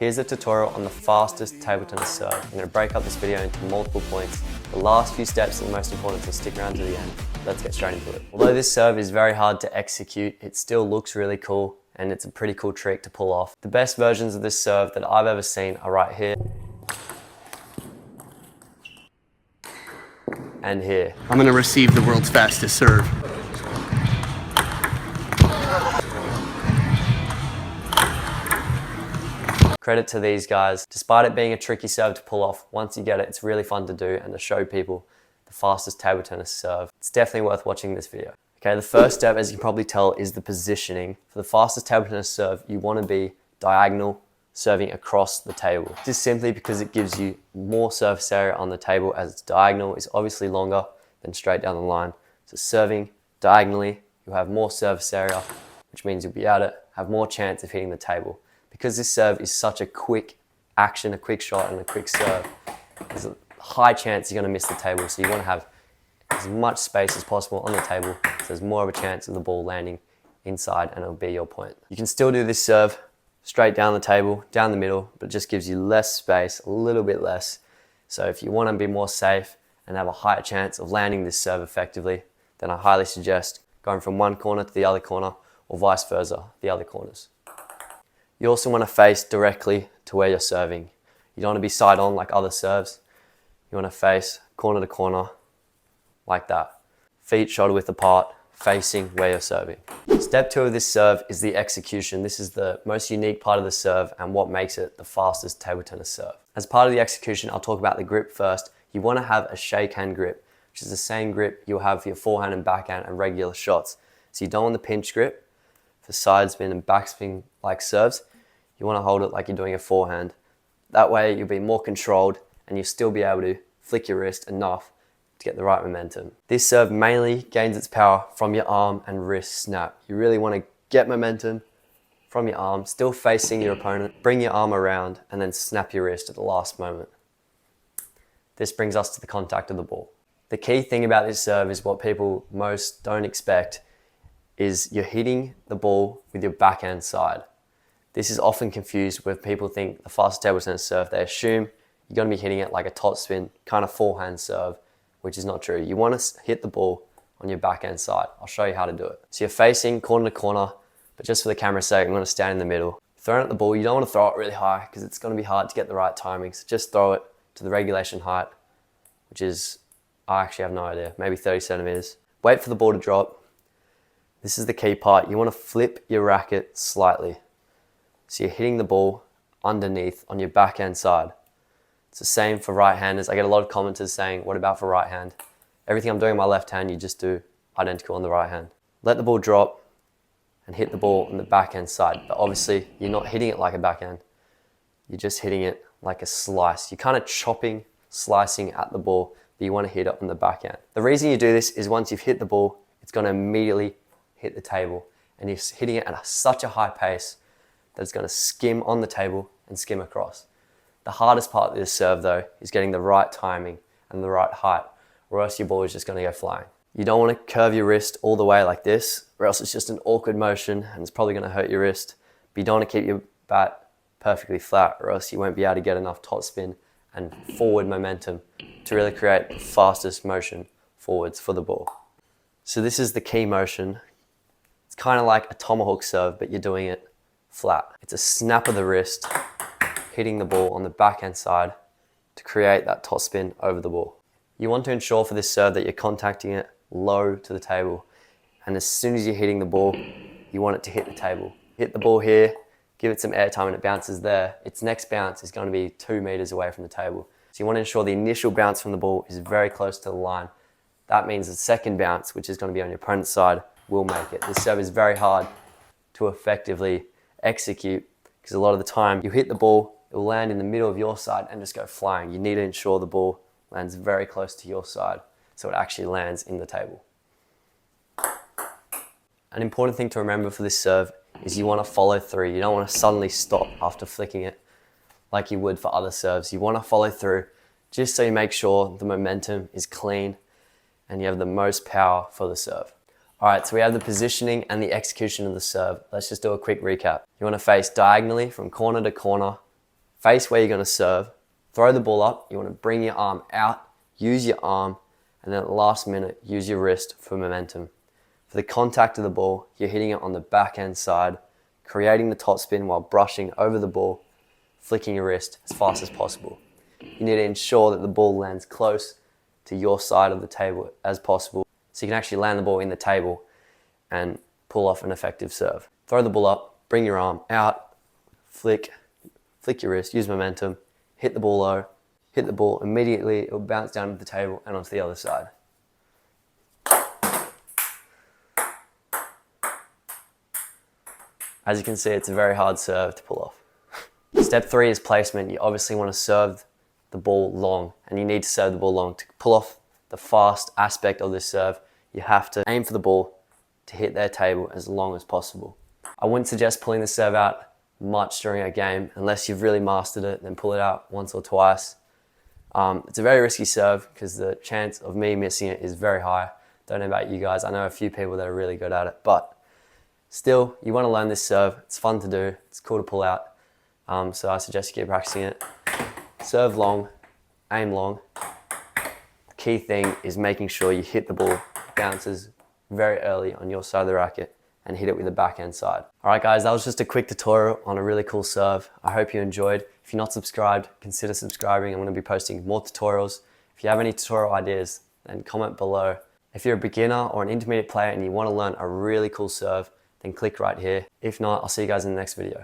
Here's a tutorial on the fastest table tennis serve. I'm going to break up this video into multiple points. The last few steps are the most important, so stick around to the end. Let's get straight into it. Although this serve is very hard to execute, it still looks really cool and it's a pretty cool trick to pull off. The best versions of this serve that I've ever seen are right here and here. I'm going to receive the world's fastest serve. Credit to these guys. Despite it being a tricky serve to pull off, once you get it, it's really fun to do and to show people the fastest table tennis serve. It's definitely worth watching this video. Okay, the first step, as you can probably tell, is the positioning. For the fastest table tennis serve, you want to be diagonal, serving across the table. This is simply because it gives you more surface area on the table, as it's diagonal is obviously longer than straight down the line. So serving diagonally, you'll have more surface area, which means you'll be able to have more chance of hitting the table. Because this serve is such a quick action, a quick shot and a quick serve, there's a high chance you're going to miss the table. So you want to have as much space as possible on the table, so there's more of a chance of the ball landing inside and it'll be your point. You can still do this serve straight down the table, down the middle, but it just gives you less space, a little bit less. So if you want to be more safe and have a higher chance of landing this serve effectively, then I highly suggest going from one corner to the other corner, or vice versa, the other corners. You also want to face directly to where you're serving. You don't want to be side on like other serves. You want to face corner to corner like that. Feet shoulder width apart, facing where you're serving. Step 2 of this serve is the execution. This is the most unique part of the serve and what makes it the fastest table tennis serve. As part of the execution, I'll talk about the grip first. You want to have a shake hand grip, which is the same grip you'll have for your forehand and backhand and regular shots. So you don't want the pinch grip for sidespin and backspin like serves. You want to hold it like you're doing a forehand. That way you'll be more controlled and you'll still be able to flick your wrist enough to get the right momentum. This serve mainly gains its power from your arm and wrist snap. You really want to get momentum from your arm, still facing your opponent, bring your arm around and then snap your wrist at the last moment. This brings us to the contact of the ball. The key thing about this serve is what people most don't expect is you're hitting the ball with your backhand side. This is often confused where people think the fastest table tennis serve, they assume you're going to be hitting it like a topspin, kind of forehand serve, which is not true. You want to hit the ball on your backhand side. I'll show you how to do it. So you're facing corner to corner, but just for the camera's sake, I'm going to stand in the middle. Throwing at the ball, you don't want to throw it really high because it's going to be hard to get the right timing. So just throw it to the regulation height, which is, I actually have no idea, maybe 30 centimeters. Wait for the ball to drop. This is the key part. You want to flip your racket slightly. So you're hitting the ball underneath on your backhand side. It's the same for right-handers. I get a lot of commenters saying, what about for right hand? Everything I'm doing on my left hand, you just do identical on the right hand. Let the ball drop and hit the ball on the backhand side. But obviously, you're not hitting it like a backhand. You're just hitting it like a slice. You're kind of chopping, slicing at the ball, but you want to hit it on the backhand. The reason you do this is once you've hit the ball, it's going to immediately hit the table. And you're hitting it at such a high pace that it's going to skim on the table and skim across. The hardest part of this serve though is getting the right timing and the right height, or else your ball is just going to go flying. You don't want to curve your wrist all the way like this, or else it's just an awkward motion and it's probably going to hurt your wrist. But you don't want to keep your bat perfectly flat, or else you won't be able to get enough topspin and forward momentum to really create the fastest motion forwards for the ball. So this is the key motion. It's kind of like a tomahawk serve, but you're doing it flat. It's a snap of the wrist, hitting the ball on the backhand side to create that topspin over the ball. You want to ensure for this serve that you're contacting it low to the table. And as soon as you're hitting the ball, you want it to hit the table. Hit the ball here, give it some air time and it bounces there. Its next bounce is going to be 2 meters away from the table. So you want to ensure the initial bounce from the ball is very close to the line. That means the second bounce, which is going to be on your opponent's side, will make it. This serve is very hard to effectively execute because a lot of the time you hit the ball, it will land in the middle of your side and just go flying. You need to ensure the ball lands very close to your side so it actually lands in the table. An important thing to remember for this serve is you want to follow through. You don't want to suddenly stop after flicking it like you would for other serves. You want to follow through just so you make sure the momentum is clean and you have the most power for the serve. All right, so we have the positioning and the execution of the serve. Let's just do a quick recap. You want to face diagonally from corner to corner, face where you're going to serve, throw the ball up, you want to bring your arm out, use your arm, and then at the last minute, use your wrist for momentum. For the contact of the ball, you're hitting it on the backhand side, creating the top spin while brushing over the ball, flicking your wrist as fast as possible. You need to ensure that the ball lands close to your side of the table as possible, so you can actually land the ball in the table and pull off an effective serve. Throw the ball up, bring your arm out, flick your wrist, use momentum, hit the ball low, hit the ball, immediately it will bounce down to the table and onto the other side. As you can see, it's a very hard serve to pull off. Step 3 is placement. You obviously want to serve the ball long, and you need to serve the ball long. To pull off the fast aspect of this serve, you have to aim for the ball to hit their table as long as possible. I wouldn't suggest pulling the serve out much during a game unless you've really mastered it, then pull it out once or twice. It's a very risky serve because the chance of me missing it is very high. Don't know about you guys. I know a few people that are really good at it, but still, you want to learn this serve. It's fun to do. It's cool to pull out. So I suggest you keep practicing it. Serve long, aim long. The key thing is making sure you hit the ball, bounces very early on your side of the racket, and hit it with the backhand side. All right, guys, that was just a quick tutorial on a really cool serve. I hope you enjoyed. If you're not subscribed, consider subscribing. I'm going to be posting more tutorials. If you have any tutorial ideas, then comment below. If you're a beginner or an intermediate player and you want to learn a really cool serve, then click right here. If not, I'll see you guys in the next video.